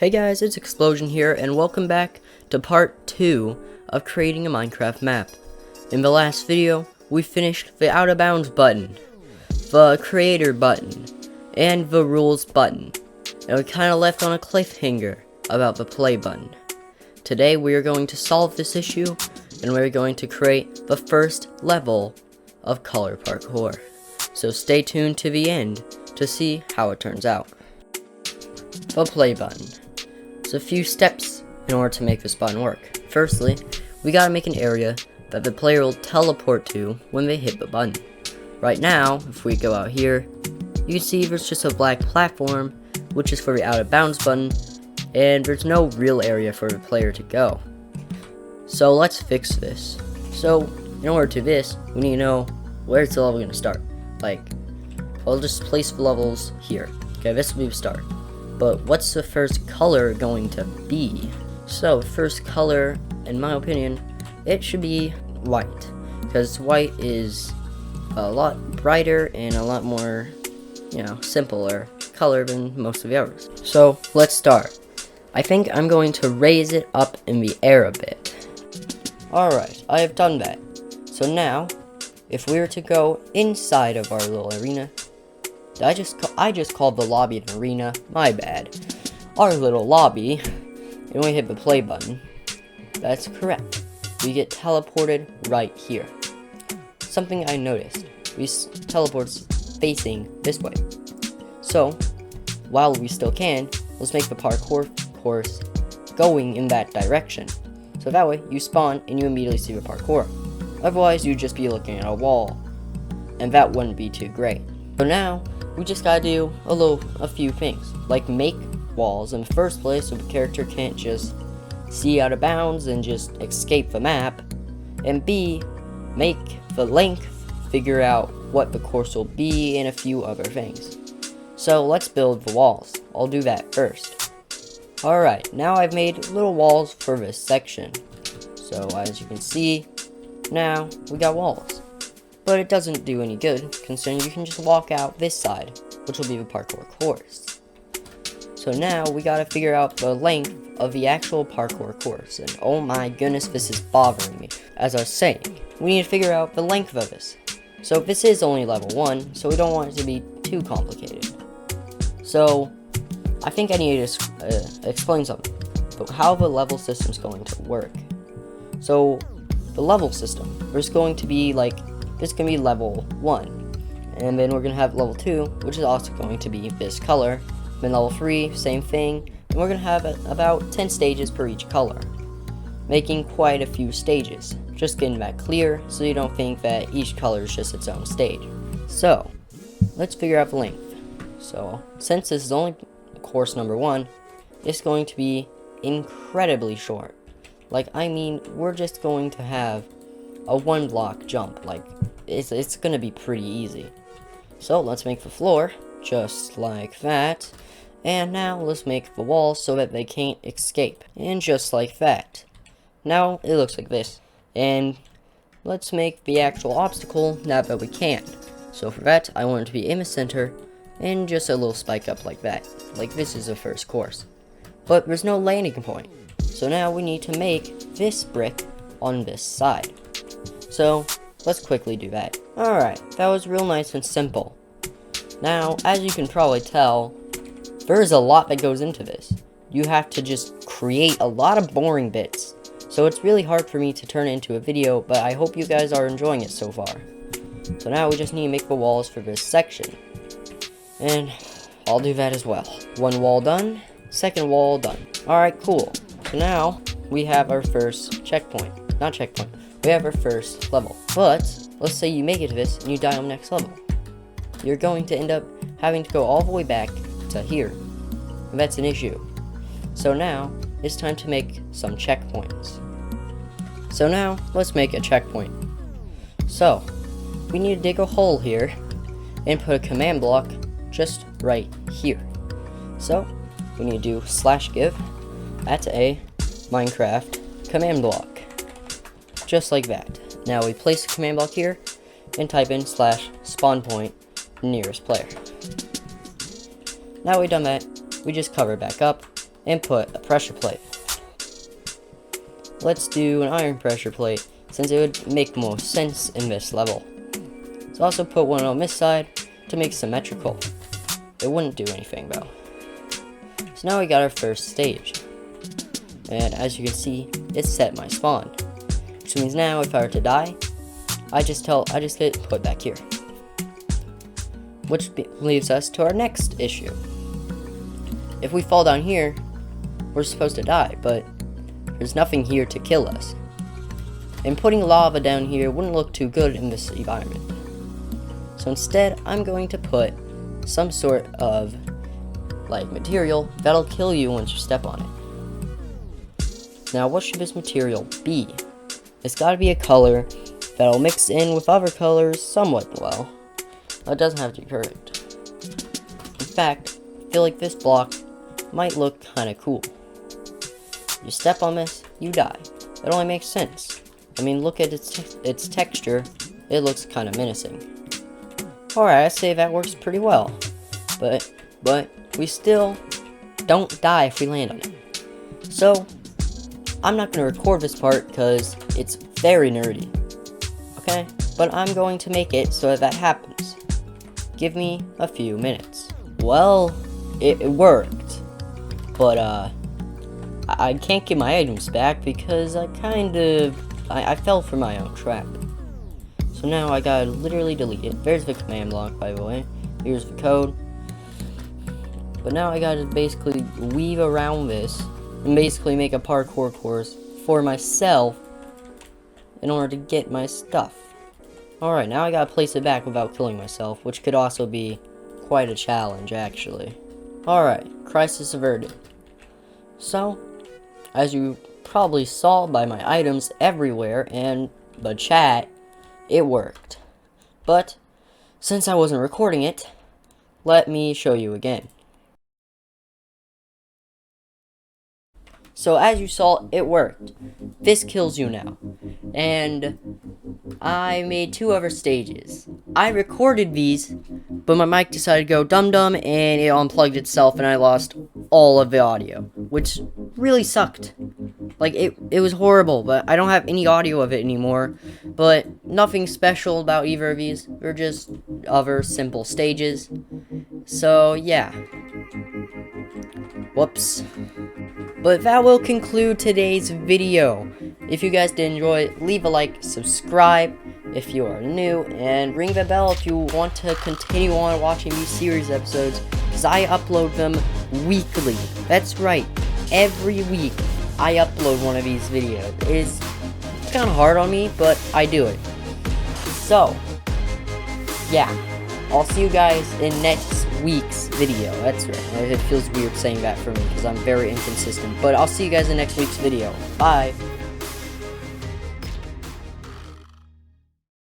Hey guys, it's Explosion here, and welcome back to part 2 of creating a Minecraft map. In the last video, we finished the out of bounds button, the creator button, and the rules button, and we kind of left on a cliffhanger about the play button. Today we are going to solve this issue, and we're going to create the first level of color parkour. So stay tuned to the end to see how it turns out. The play button. There's a few steps in order to make this button work. Firstly, we gotta make an area that the player will teleport to when they hit the button. Right now, if we go out here, you can see there's just a black platform, which is for the out of bounds button, and there's no real area for the player to go. So let's fix this. So in order to this, we need to know where's the level gonna start. Like, I'll just place the levels here. Okay, this will be the start. But what's the first color going to be? So first color, in my opinion, it should be white, because white is a lot brighter and a lot more, simpler color than most of the others. So let's start. I think I'm going to raise it up in the air a bit. Alright, I have done that. So now, if we were to go inside of our little arena, I just called the lobby an arena, my bad. Our little lobby, and we hit the play button. That's correct. We get teleported right here. Something I noticed, we teleports facing this way. So, while we still can, let's make the parkour course going in that direction. So that way, you spawn and you immediately see the parkour. Otherwise, you'd just be looking at a wall, and that wouldn't be too great. So now, we just gotta do a few things, like make walls in the first place so the character can't just see out of bounds and just escape the map, and B, make the length, figure out what the course will be, and a few other things. So let's build the walls. I'll do that first. Alright, now I've made little walls for this section. So as you can see, now we got walls. But it doesn't do any good, considering you can just walk out this side, which will be the parkour course. So now, we gotta figure out the length of the actual parkour course, and oh my goodness, this is bothering me. As I was saying, we need to figure out the length of this. So this is only level 1, so we don't want it to be too complicated. So, I think I need to explain something, but how the level system is going to work. So, the level system, there's going to be this can be level 1, and then we're going to have level 2, which is also going to be this color, then level 3, same thing, and we're going to have about 10 stages per each color, making quite a few stages, just getting that clear so you don't think that each color is just its own stage. So, let's figure out the length. So, since this is only course number 1, it's going to be incredibly short. We're just going to have a 1 block jump, it's gonna be pretty easy. So let's make the floor just like that, and now let's make the walls so that they can't escape, and just like that. Now it looks like this, and let's make the actual obstacle now that we can. So for that, I want it to be in the center and just a little spike up like that, like this is the first course, but there's no landing point. So now we need to make this brick on this side. So, let's quickly do that. Alright, that was real nice and simple. Now, as you can probably tell, there's a lot that goes into this. You have to just create a lot of boring bits. So it's really hard for me to turn it into a video, but I hope you guys are enjoying it so far. So now we just need to make the walls for this section. And I'll do that as well. One wall done, second wall done. Alright, cool. So now, we have our first checkpoint. Not checkpoint. We have our first level. But, let's say you make it to this and you die on the next level. You're going to end up having to go all the way back to here. And that's an issue. So now, it's time to make some checkpoints. So now, let's make a checkpoint. So, we need to dig a hole here and put a command block just right here. So, we need to do /give at a Minecraft command block. Just like that. Now we place the command block here and type in /spawnpoint nearest player. Now we've done that, we just cover it back up and put a pressure plate. Let's do an iron pressure plate, since it would make most sense in this level. Let's also put one on this side to make symmetrical. It wouldn't do anything though. So now we got our first stage. And as you can see, it set my spawn. Which means now if I were to die, I just get put back here. Which leaves us to our next issue. If we fall down here, we're supposed to die, but there's nothing here to kill us. And putting lava down here wouldn't look too good in this environment. So instead, I'm going to put some sort of material that'll kill you once you step on it. Now, what should this material be? It's gotta be a color that'll mix in with other colors somewhat well. It doesn't have to be perfect. In fact, I feel like this block might look kinda cool. You step on this, you die. It only makes sense. I mean, look at its texture. It looks kinda menacing. Alright, I'd say that works pretty well. But we still don't die if we land on it. So, I'm not going to record this part because it's very nerdy. Okay? But I'm going to make it so that happens. Give me a few minutes. Well, it worked. But, I can't get my items back because I fell for my own trap. So now I gotta literally delete it. There's the command block, by the way. Here's the code. But now I gotta basically weave around this and basically make a parkour course for myself in order to get my stuff. Alright, now I gotta place it back without killing myself, which could also be quite a challenge, actually. Alright, crisis averted. So, as you probably saw by my items everywhere and the chat, it worked. But, since I wasn't recording it, let me show you again. So as you saw, it worked. This kills you now. And I made 2 other stages. I recorded these, but my mic decided to go dum-dum and it unplugged itself and I lost all of the audio, which really sucked. Like, it was horrible, but I don't have any audio of it anymore. But nothing special about either of these. They're just other simple stages. So, yeah. Whoops. But that will conclude today's video. If you guys did enjoy it, leave a like, subscribe if you are new, and ring the bell if you want to continue on watching these series episodes, because I upload them weekly. That's right, every week I upload one of these videos. It's kind of hard on me, but I do it. So, yeah, I'll see you guys in next week's video. That's right, it feels weird saying that for me, because I'm very inconsistent, but I'll see you guys in next week's video. Bye!